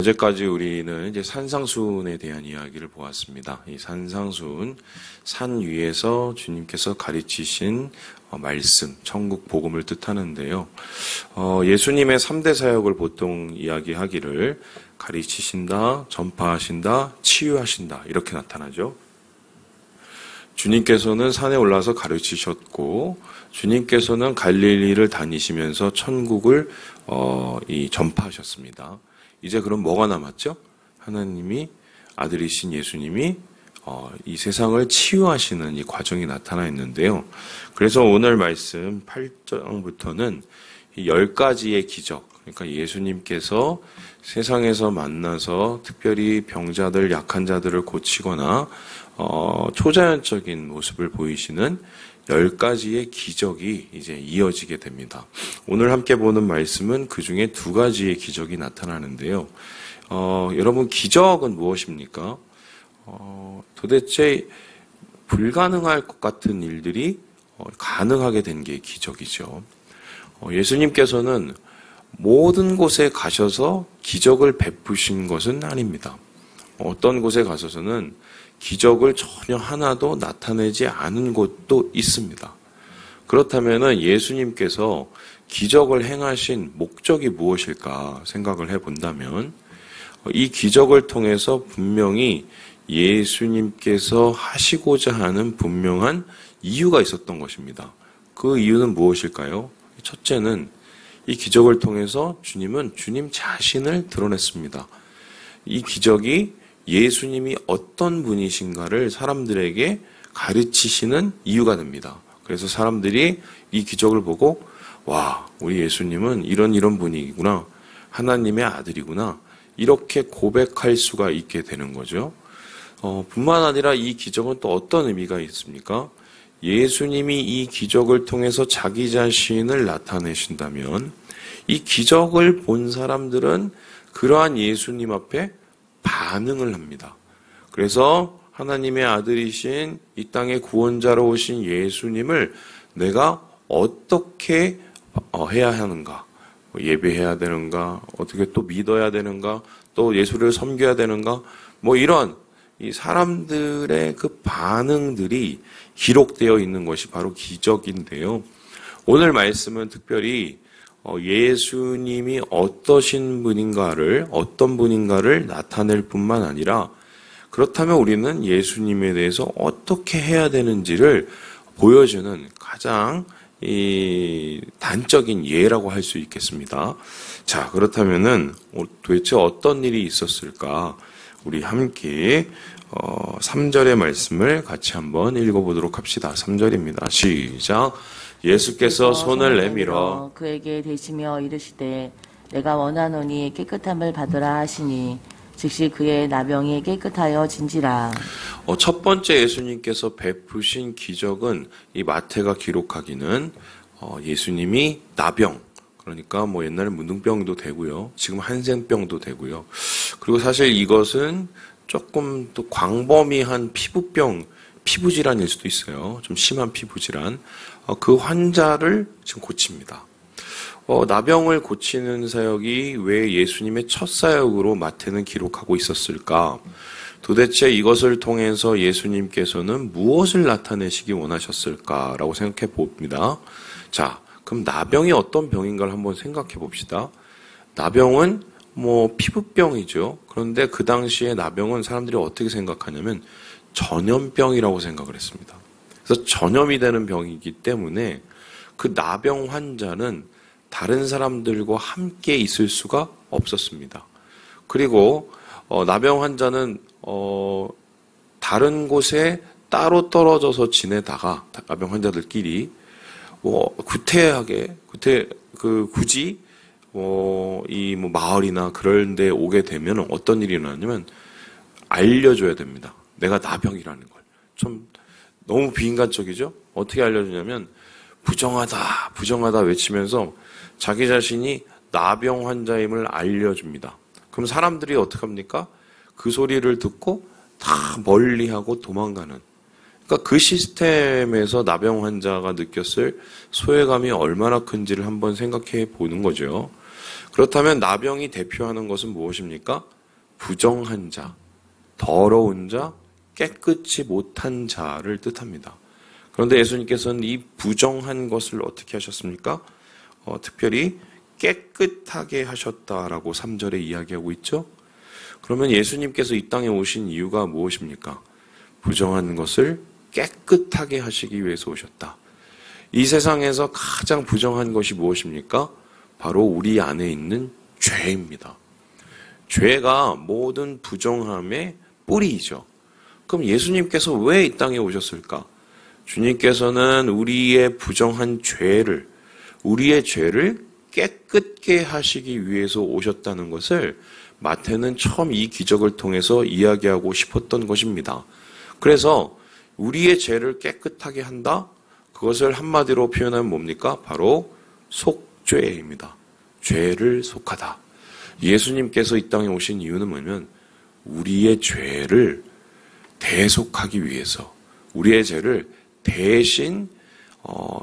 어제까지 우리는 이제 산상수훈에 대한 이야기를 보았습니다. 이 산상수훈, 산 위에서 주님께서 가르치신 말씀, 천국 복음을 뜻하는데요. 예수님의 3대 사역을 보통 이야기하기를 가르치신다, 전파하신다, 치유하신다 이렇게 나타나죠. 주님께서는 산에 올라서 가르치셨고 주님께서는 갈릴리를 다니시면서 천국을 전파하셨습니다. 이제 그럼 뭐가 남았죠? 하나님이 아들이신 예수님이 이 세상을 치유하시는 이 과정이 나타나 있는데요. 그래서 오늘 말씀 8장부터는 10가지의 기적, 그러니까 예수님께서 세상에서 만나서 특별히 병자들, 약한 자들을 고치거나 초자연적인 모습을 보이시는 10가지의 기적이 이제 이어지게 됩니다. 오늘 함께 보는 말씀은 그 중에 2가지의 기적이 나타나는데요. 여러분, 기적은 무엇입니까? 도대체 불가능할 것 같은 일들이 가능하게 된 게 기적이죠. 예수님께서는 모든 곳에 가셔서 기적을 베푸신 것은 아닙니다. 어떤 곳에 가셔서는 기적을 전혀 하나도 나타내지 않은 곳도 있습니다. 그렇다면 예수님께서 기적을 행하신 목적이 무엇일까 생각을 해본다면 이 기적을 통해서 분명히 예수님께서 하시고자 하는 분명한 이유가 있었던 것입니다. 그 이유는 무엇일까요? 첫째는 이 기적을 통해서 주님은 주님 자신을 드러냈습니다. 이 기적이 예수님이 어떤 분이신가를 사람들에게 가르치시는 이유가 됩니다. 그래서 사람들이 이 기적을 보고 와, 우리 예수님은 이런 분이구나. 하나님의 아들이구나. 이렇게 고백할 수가 있게 되는 거죠. 뿐만 아니라 이 기적은 또 어떤 의미가 있습니까? 예수님이 이 기적을 통해서 자기 자신을 나타내신다면 이 기적을 본 사람들은 그러한 예수님 앞에 반응을 합니다. 그래서 하나님의 아들이신 이 땅의 구원자로 오신 예수님을 내가 어떻게 해야 하는가? 예배해야 되는가? 어떻게 또 믿어야 되는가? 또 예수를 섬겨야 되는가? 이런 이 사람들의 그 반응들이 기록되어 있는 것이 바로 기적인데요. 오늘 말씀은 특별히 예수님이 어떤 분인가를 나타낼 뿐만 아니라 그렇다면 우리는 예수님에 대해서 어떻게 해야 되는지를 보여주는 가장 단적인 예라고 할 수 있겠습니다. 자, 그렇다면은 도대체 어떤 일이 있었을까? 우리 함께 3절의 말씀을 같이 한번 읽어보도록 합시다. 3절입니다. 시작. 예수께서 손을 내밀어 그에게 대시며 이르시되 내가 원하노니 깨끗함을 받으라 하시니 즉시 그의 나병이 깨끗하여 진지라. 첫 번째 예수님께서 베푸신 기적은 이 마태가 기록하기는 예수님이 나병, 그러니까 옛날에 문둥병도 되고요. 지금 한센병도 되고요. 그리고 사실 이것은 조금 또 광범위한 피부질환일 수도 있어요. 좀 심한 피부질환. 그 환자를 지금 고칩니다. 나병을 고치는 사역이 왜 예수님의 첫 사역으로 마태는 기록하고 있었을까? 도대체 이것을 통해서 예수님께서는 무엇을 나타내시기 원하셨을까라고 생각해 봅니다. 자, 그럼 나병이 어떤 병인가를 한번 생각해 봅시다. 나병은 피부병이죠. 그런데 그 당시에 나병은 사람들이 어떻게 생각하냐면 전염병이라고 생각을 했습니다. 그래서 전염이 되는 병이기 때문에 그 나병 환자는 다른 사람들과 함께 있을 수가 없었습니다. 그리고 나병 환자는 다른 곳에 따로 떨어져서 지내다가 나병 환자들끼리 굳이 마을이나 그런 데 오게 되면 어떤 일이 일어나냐면 알려줘야 됩니다. 내가 나병이라는 걸. 좀 너무 비인간적이죠? 어떻게 알려주냐면 부정하다 외치면서 자기 자신이 나병 환자임을 알려줍니다. 그럼 사람들이 어떻게 합니까? 그 소리를 듣고 다 멀리하고 도망가는. 그러니까 그 시스템에서 나병 환자가 느꼈을 소외감이 얼마나 큰지를 한번 생각해 보는 거죠. 그렇다면 나병이 대표하는 것은 무엇입니까? 부정한 자, 더러운 자, 깨끗이 못한 자를 뜻합니다. 그런데 예수님께서는 이 부정한 것을 어떻게 하셨습니까? 특별히 깨끗하게 하셨다라고 3절에 이야기하고 있죠. 그러면 예수님께서 이 땅에 오신 이유가 무엇입니까? 부정한 것을 깨끗하게 하시기 위해서 오셨다. 이 세상에서 가장 부정한 것이 무엇입니까? 바로 우리 안에 있는 죄입니다. 죄가 모든 부정함의 뿌리이죠. 그럼 예수님께서 왜 이 땅에 오셨을까? 주님께서는 우리의 부정한 죄를, 우리의 죄를 깨끗게 하시기 위해서 오셨다는 것을 마태는 처음 이 기적을 통해서 이야기하고 싶었던 것입니다. 그래서 우리의 죄를 깨끗하게 한다? 그것을 한마디로 표현하면 뭡니까? 바로 속죄입니다. 죄를 속하다. 예수님께서 이 땅에 오신 이유는 뭐냐면 우리의 죄를 대속하기 위해서, 우리의 죄를 대신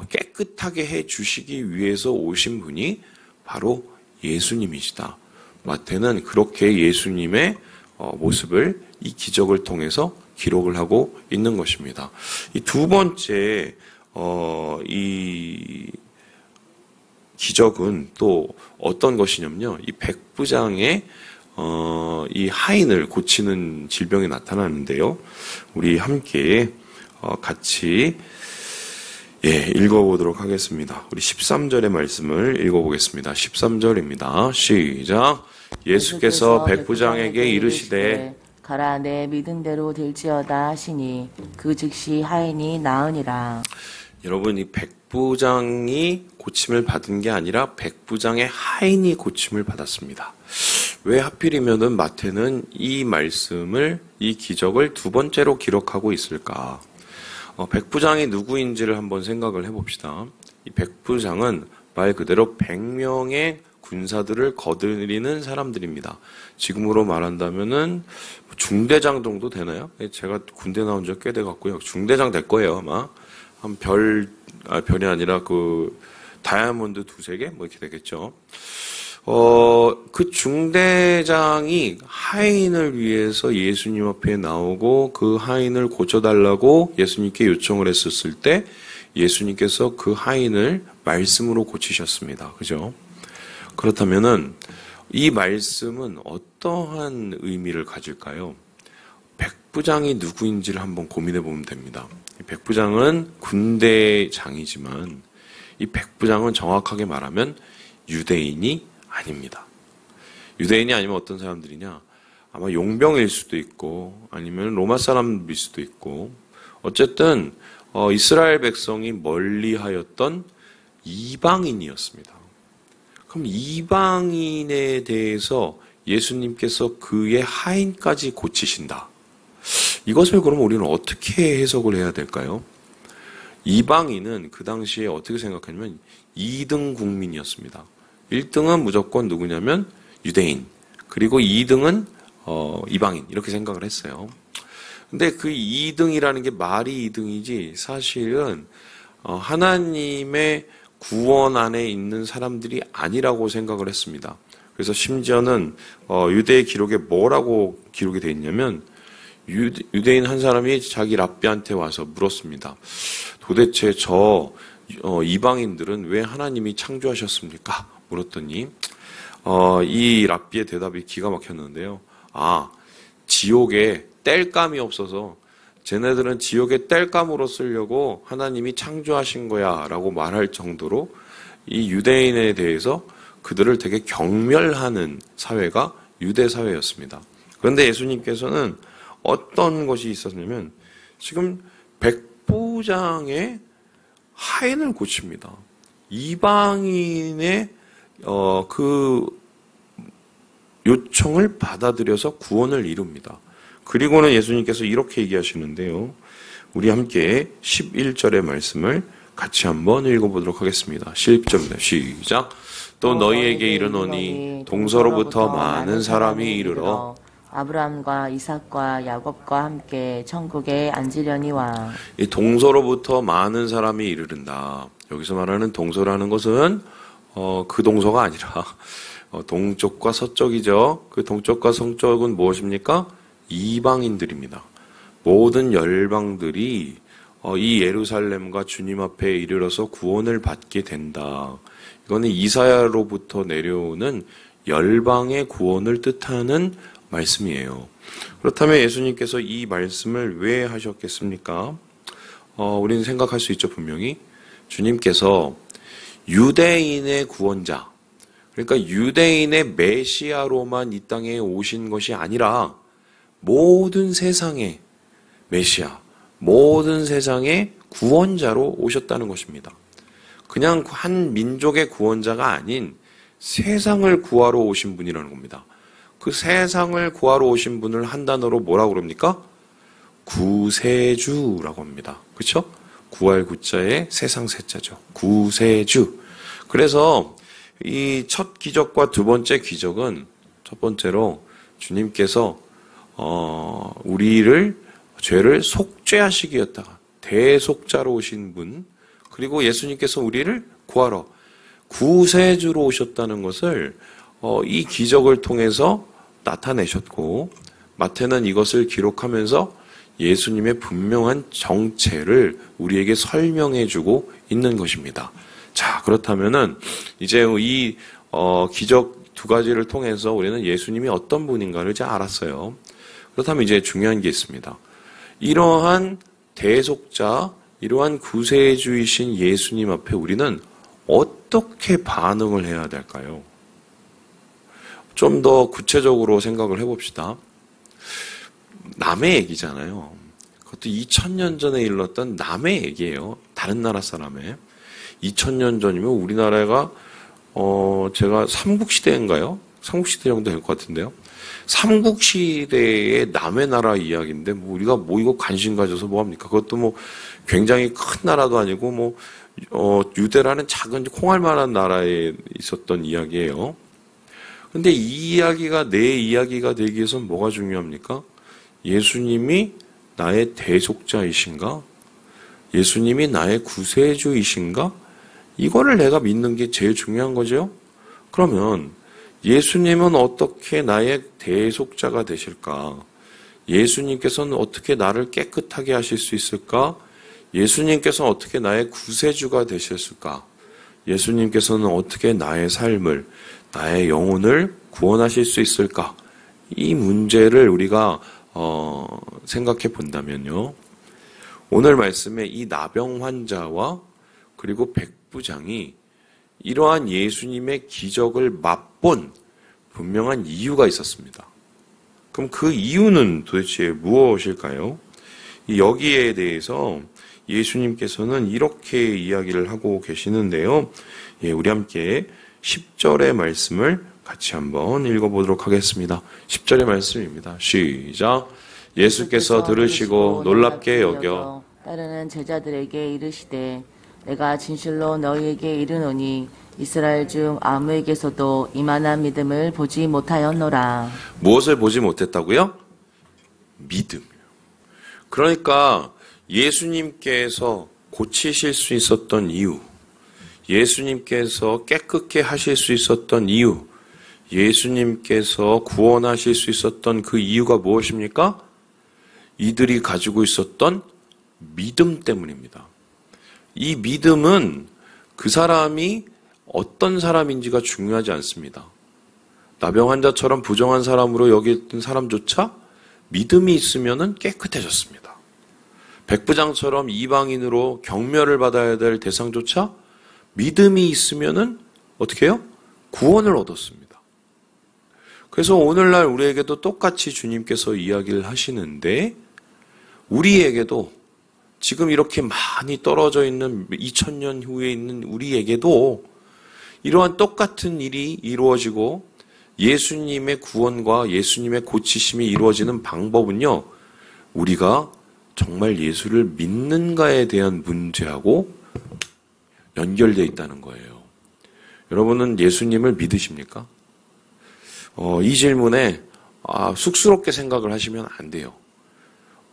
깨끗하게 해주시기 위해서 오신 분이 바로 예수님이시다. 마태는 그렇게 예수님의 모습을 이 기적을 통해서 기록을 하고 있는 것입니다. 이 두 번째 이 기적은 또 어떤 것이냐면요. 이 백부장의 이 하인을 고치는 질병이 나타나는데요. 우리 함께 같이 읽어보도록 하겠습니다. 우리 13절의 말씀을 읽어보겠습니다. 13절입니다. 시작. 예수께서 백부장에게 이르시되 가라 내 믿은 대로 될지어다 하시니 그 즉시 하인이 나으니라. 여러분, 이 백부장이 고침을 받은 게 아니라 백부장의 하인이 고침을 받았습니다. 왜 하필이면은 마태는 이 말씀을, 이 기적을 두 번째로 기록하고 있을까? 백부장이 누구인지를 한번 생각을 해봅시다. 이 백부장은 말 그대로 100명의 군사들을 거느리는 사람들입니다. 지금으로 말한다면은 중대장 정도 되나요? 제가 군대 나온 지 꽤 돼갖고요. 중대장 될 거예요, 아마. 한 별이 아니라 다이아몬드 2-3개? 뭐 이렇게 되겠죠. 그 중대장이 하인을 위해서 예수님 앞에 나오고 그 하인을 고쳐달라고 예수님께 요청을 했었을 때 예수님께서 그 하인을 말씀으로 고치셨습니다. 그죠? 그렇다면은 이 말씀은 어떠한 의미를 가질까요? 백부장이 누구인지를 한번 고민해 보면 됩니다. 백부장은 군대장이지만 이 백부장은 정확하게 말하면 유대인이 아닙니다. 유대인이 아니면 어떤 사람들이냐? 아마 용병일 수도 있고 아니면 로마 사람일 수도 있고 어쨌든 이스라엘 백성이 멀리하였던 이방인이었습니다. 그럼 이방인에 대해서 예수님께서 그의 하인까지 고치신다. 이것을 그럼 우리는 어떻게 해석을 해야 될까요? 이방인은 그 당시에 어떻게 생각하냐면 2등 국민이었습니다. 1등은 무조건 누구냐면 유대인, 그리고 2등은 이방인, 이렇게 생각을 했어요. 근데 그 2등이라는 게 말이 2등이지 사실은 하나님의 구원 안에 있는 사람들이 아니라고 생각을 했습니다. 그래서 심지어는 유대의 기록에 뭐라고 기록이 되어 있냐면 유대인 한 사람이 자기 랍비한테 와서 물었습니다. 도대체 저 이방인들은 왜 하나님이 창조하셨습니까? 물었더니 이 랍비의 대답이 기가 막혔는데요. 지옥에 땔감이 없어서 쟤네들은 지옥에 땔감으로 쓰려고 하나님이 창조하신 거야 라고 말할 정도로 이 유대인에 대해서 그들을 되게 경멸하는 사회가 유대 사회였습니다. 그런데 예수님께서는 어떤 것이 있었냐면 지금 백부장의 하인을 고칩니다. 이방인의 그 요청을 받아들여서 구원을 이룹니다. 그리고는 예수님께서 이렇게 얘기하시는데요. 우리 함께 11절의 말씀을 같이 한번 읽어보도록 하겠습니다. 11절입니다. 시작. 또 너희에게 이르노니 동서로부터 많은 사람이 이르러 아브라함과 이삭과 야곱과 함께 천국에 앉으려니와. 이 동서로부터 많은 사람이 이르른다. 여기서 말하는 동서라는 것은 그 동서가 아니라 동쪽과 서쪽이죠. 그 동쪽과 서쪽은 무엇입니까? 이방인들입니다. 모든 열방들이 이 예루살렘과 주님 앞에 이르러서 구원을 받게 된다. 이거는 이사야로부터 내려오는 열방의 구원을 뜻하는 말씀이에요. 그렇다면 예수님께서 이 말씀을 왜 하셨겠습니까? 우리는 생각할 수 있죠, 분명히. 주님께서 유대인의 구원자, 그러니까 유대인의 메시아로만 이 땅에 오신 것이 아니라 모든 세상의 메시아, 모든 세상의 구원자로 오셨다는 것입니다. 그냥 한 민족의 구원자가 아닌 세상을 구하러 오신 분이라는 겁니다. 그 세상을 구하러 오신 분을 한 단어로 뭐라고 그럽니까? 구세주라고 합니다. 그렇죠? 구할 구자에 세상 세자죠. 구세주. 그래서 이 첫 기적과 두 번째 기적은 첫 번째로 주님께서 우리를 죄를 속죄하시기였다가 대속자로 오신 분, 그리고 예수님께서 우리를 구하러 구세주로 오셨다는 것을 이 기적을 통해서 나타내셨고, 마태는 이것을 기록하면서 예수님의 분명한 정체를 우리에게 설명해주고 있는 것입니다. 자, 그렇다면은 이제 이 기적 두 가지를 통해서 우리는 예수님이 어떤 분인가를 이제 알았어요. 그렇다면 이제 중요한 게 있습니다. 이러한 대속자, 이러한 구세주이신 예수님 앞에 우리는 어떻게 반응을 해야 될까요? 좀 더 구체적으로 생각을 해봅시다. 남의 얘기잖아요. 그것도 2000년 전에 일렀던 남의 얘기예요. 다른 나라 사람의. 2000년 전이면 우리나라가 제가 삼국시대인가요? 삼국시대 정도 될 것 같은데요. 삼국시대의 남의 나라 이야기인데 우리가 이거 관심 가져서 뭐합니까? 그것도 굉장히 큰 나라도 아니고 유대라는 작은 콩알만한 나라에 있었던 이야기예요. 근데 이 이야기가 내 이야기가 되기 위해서는 뭐가 중요합니까? 예수님이 나의 대속자이신가? 예수님이 나의 구세주이신가? 이거를 내가 믿는 게 제일 중요한 거죠. 그러면 예수님은 어떻게 나의 대속자가 되실까? 예수님께서는 어떻게 나를 깨끗하게 하실 수 있을까? 예수님께서는 어떻게 나의 구세주가 되셨을까? 예수님께서는 어떻게 나의 삶을, 나의 영혼을 구원하실 수 있을까? 이 문제를 우리가 생각해 본다면요. 오늘 말씀에 이 나병 환자와 그리고 백부장이 이러한 예수님의 기적을 맛본 분명한 이유가 있었습니다. 그럼 그 이유는 도대체 무엇일까요? 여기에 대해서 예수님께서는 이렇게 이야기를 하고 계시는데요. 우리 함께 10절의 말씀을 같이 한번 읽어보도록 하겠습니다. 10절의 말씀입니다. 시작. 예수께서 들으시고 놀랍게 여겨 따르는 제자들에게 이르시되 내가 진실로 너희에게 이르노니 이스라엘 중 아무에게서도 이만한 믿음을 보지 못하였노라. 무엇을 보지 못했다고요? 믿음. 그러니까 예수님께서 고치실 수 있었던 이유, 예수님께서 깨끗게 하실 수 있었던 이유, 예수님께서 구원하실 수 있었던 그 이유가 무엇입니까? 이들이 가지고 있었던 믿음 때문입니다. 이 믿음은 그 사람이 어떤 사람인지가 중요하지 않습니다. 나병 환자처럼 부정한 사람으로 여겼던 사람조차 믿음이 있으면 깨끗해졌습니다. 백부장처럼 이방인으로 경멸을 받아야 될 대상조차 믿음이 있으면 어떻게 해요? 구원을 얻었습니다. 그래서 오늘날 우리에게도 똑같이 주님께서 이야기를 하시는데 우리에게도 지금 이렇게 많이 떨어져 있는 2000년 후에 있는 우리에게도 이러한 똑같은 일이 이루어지고 예수님의 구원과 예수님의 고치심이 이루어지는 방법은요. 우리가 정말 예수를 믿는가에 대한 문제하고 연결되어 있다는 거예요. 여러분은 예수님을 믿으십니까? 이 질문에 쑥스럽게 생각을 하시면 안 돼요.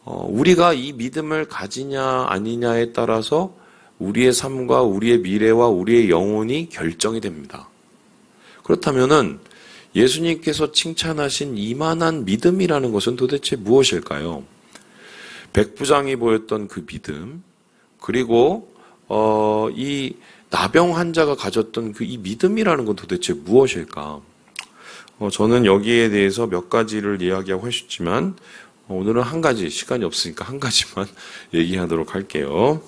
우리가 이 믿음을 가지냐 아니냐에 따라서 우리의 삶과 우리의 미래와 우리의 영혼이 결정이 됩니다. 그렇다면은 예수님께서 칭찬하신 이만한 믿음이라는 것은 도대체 무엇일까요? 백부장이 보였던 그 믿음, 그리고 이 나병 환자가 가졌던 그 이 믿음이라는 건 도대체 무엇일까? 저는 여기에 대해서 몇 가지를 이야기하고 싶지만 오늘은 한 가지, 시간이 없으니까 한 가지만 얘기하도록 할게요.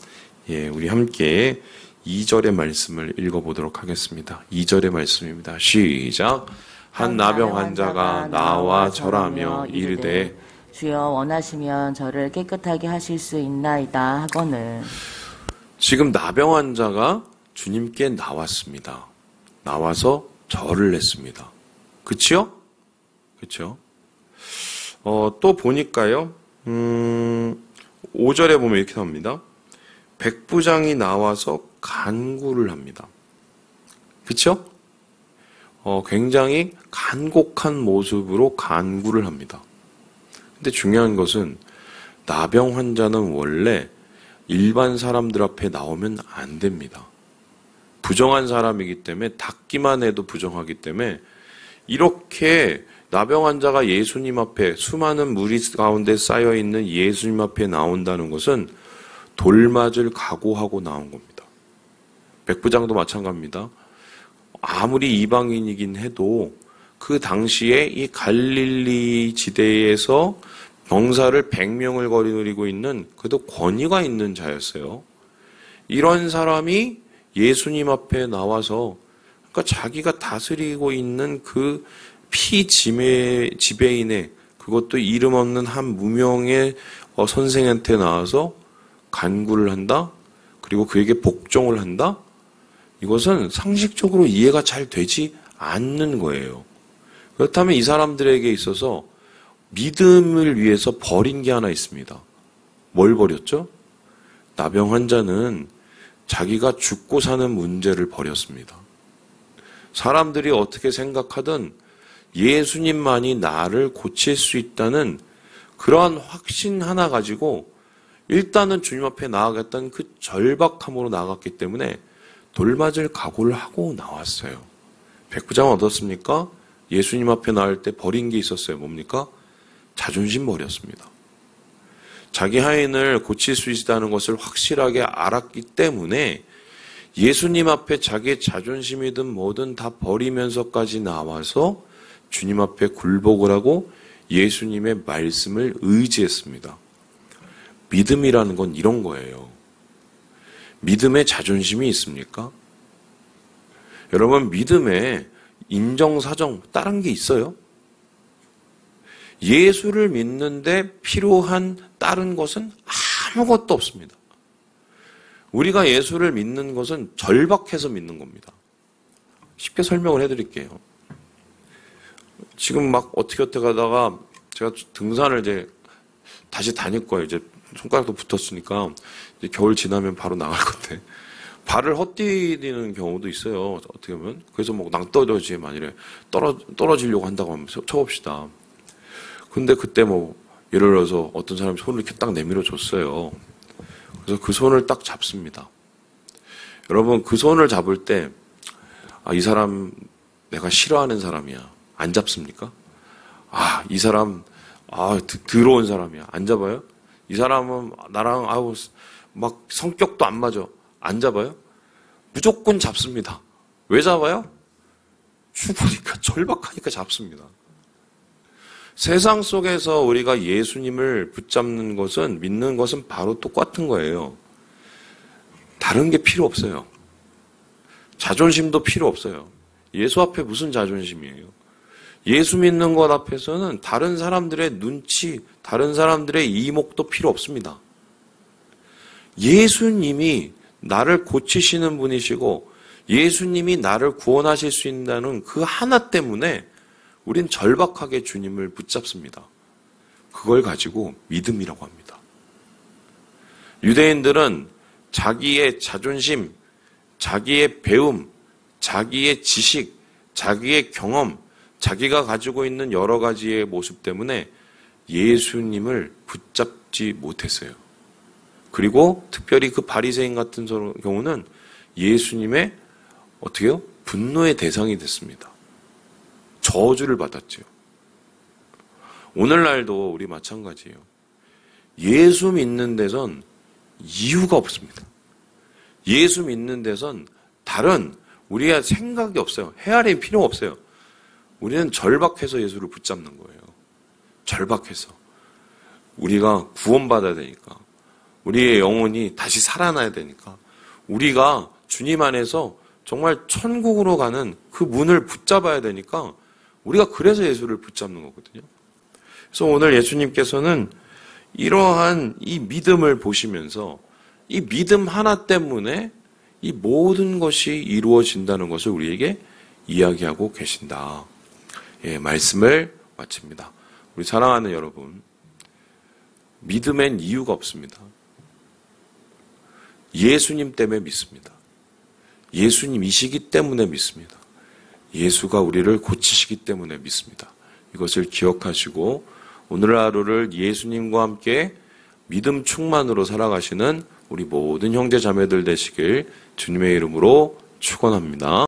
예, 우리 함께 2절의 말씀을 읽어보도록 하겠습니다. 2절의 말씀입니다. 시작. 한 나병 환자가 나와 절하며 이르되 주여 원하시면 저를 깨끗하게 하실 수 있나이다 하거늘. 지금 나병 환자가 주님께 나왔습니다. 나와서 절을 했습니다. 그치요? 그쵸? 또 보니까요, 5절에 보면 이렇게 나옵니다. 백부장이 나와서 간구를 합니다. 그쵸? 굉장히 간곡한 모습으로 간구를 합니다. 근데 중요한 것은 나병 환자는 원래 일반 사람들 앞에 나오면 안 됩니다. 부정한 사람이기 때문에 닿기만 해도 부정하기 때문에 이렇게 나병 환자가 예수님 앞에 수많은 무리 가운데 쌓여있는 예수님 앞에 나온다는 것은 돌맞을 각오하고 나온 겁니다. 백부장도 마찬가지입니다. 아무리 이방인이긴 해도 그 당시에 이 갈릴리 지대에서 병사를 100명을 거느리고 있는 그래도 권위가 있는 자였어요. 이런 사람이 예수님 앞에 나와서 그러니까 자기가 다스리고 있는 그 지배인의 그것도 이름 없는 한 무명의 선생한테 나와서 간구를 한다? 그리고 그에게 복종을 한다? 이것은 상식적으로 이해가 잘 되지 않는 거예요. 그렇다면 이 사람들에게 있어서 믿음을 위해서 버린 게 하나 있습니다. 뭘 버렸죠? 나병 환자는 자기가 죽고 사는 문제를 버렸습니다. 사람들이 어떻게 생각하든 예수님만이 나를 고칠 수 있다는 그러한 확신 하나 가지고 일단은 주님 앞에 나아갔던 그 절박함으로 나아갔기 때문에 돌맞을 각오를 하고 나왔어요. 백부장은 어떻습니까? 예수님 앞에 나올 때 버린 게 있었어요. 뭡니까? 자존심 버렸습니다. 자기 하인을 고칠 수 있다는 것을 확실하게 알았기 때문에 예수님 앞에 자기의 자존심이든 뭐든 다 버리면서까지 나와서 주님 앞에 굴복을 하고 예수님의 말씀을 의지했습니다. 믿음이라는 건 이런 거예요. 믿음에 자존심이 있습니까? 여러분, 믿음에 인정사정 다른 게 있어요? 예수를 믿는데 필요한 다른 것은 아무것도 없습니다. 우리가 예수를 믿는 것은 절박해서 믿는 겁니다. 쉽게 설명을 해드릴게요. 지금 막 어떻게 가다가 제가 등산을 이제 다시 다닐 거예요. 이제 손가락도 붙었으니까 이제 겨울 지나면 바로 나갈 건데 발을 헛디디는 경우도 있어요. 어떻게 보면. 그래서 뭐 낭떠러지에 만일에 떨어지려고 한다고 하면 쳐봅시다. 근데 그때 뭐 예를 들어서 어떤 사람이 손을 이렇게 딱 내밀어 줬어요. 그래서 그 손을 딱 잡습니다. 여러분, 그 손을 잡을 때, 이 사람 내가 싫어하는 사람이야. 안 잡습니까? 이 사람, 더러운 사람이야. 안 잡아요? 이 사람은 나랑, 막 성격도 안 맞아. 안 잡아요? 무조건 잡습니다. 왜 잡아요? 죽으니까, 절박하니까 잡습니다. 세상 속에서 우리가 예수님을 붙잡는 것은, 믿는 것은 바로 똑같은 거예요. 다른 게 필요 없어요. 자존심도 필요 없어요. 예수 앞에 무슨 자존심이에요? 예수 믿는 것 앞에서는 다른 사람들의 눈치, 다른 사람들의 이목도 필요 없습니다. 예수님이 나를 고치시는 분이시고 예수님이 나를 구원하실 수 있다는 그 하나 때문에 우린 절박하게 주님을 붙잡습니다. 그걸 가지고 믿음이라고 합니다. 유대인들은 자기의 자존심, 자기의 배움, 자기의 지식, 자기의 경험, 자기가 가지고 있는 여러 가지의 모습 때문에 예수님을 붙잡지 못했어요. 그리고 특별히 그 바리새인 같은 경우는 예수님의 어떻게요? 분노의 대상이 됐습니다. 저주를 받았지요. 오늘날도 우리 마찬가지예요. 예수 믿는 데선 이유가 없습니다. 예수 믿는 데선 다른 우리가 생각이 없어요. 헤아림 필요 없어요. 우리는 절박해서 예수를 붙잡는 거예요. 절박해서. 우리가 구원받아야 되니까. 우리의 영혼이 다시 살아나야 되니까. 우리가 주님 안에서 정말 천국으로 가는 그 문을 붙잡아야 되니까 우리가 그래서 예수를 붙잡는 거거든요. 그래서 오늘 예수님께서는 이러한 이 믿음을 보시면서 이 믿음 하나 때문에 이 모든 것이 이루어진다는 것을 우리에게 이야기하고 계신다. 예, 말씀을 마칩니다. 우리 사랑하는 여러분, 믿음엔 이유가 없습니다. 예수님 때문에 믿습니다. 예수님이시기 때문에 믿습니다. 예수가 우리를 고치시기 때문에 믿습니다. 이것을 기억하시고 오늘 하루를 예수님과 함께 믿음 충만으로 살아가시는 우리 모든 형제 자매들 되시길 주님의 이름으로 축원합니다.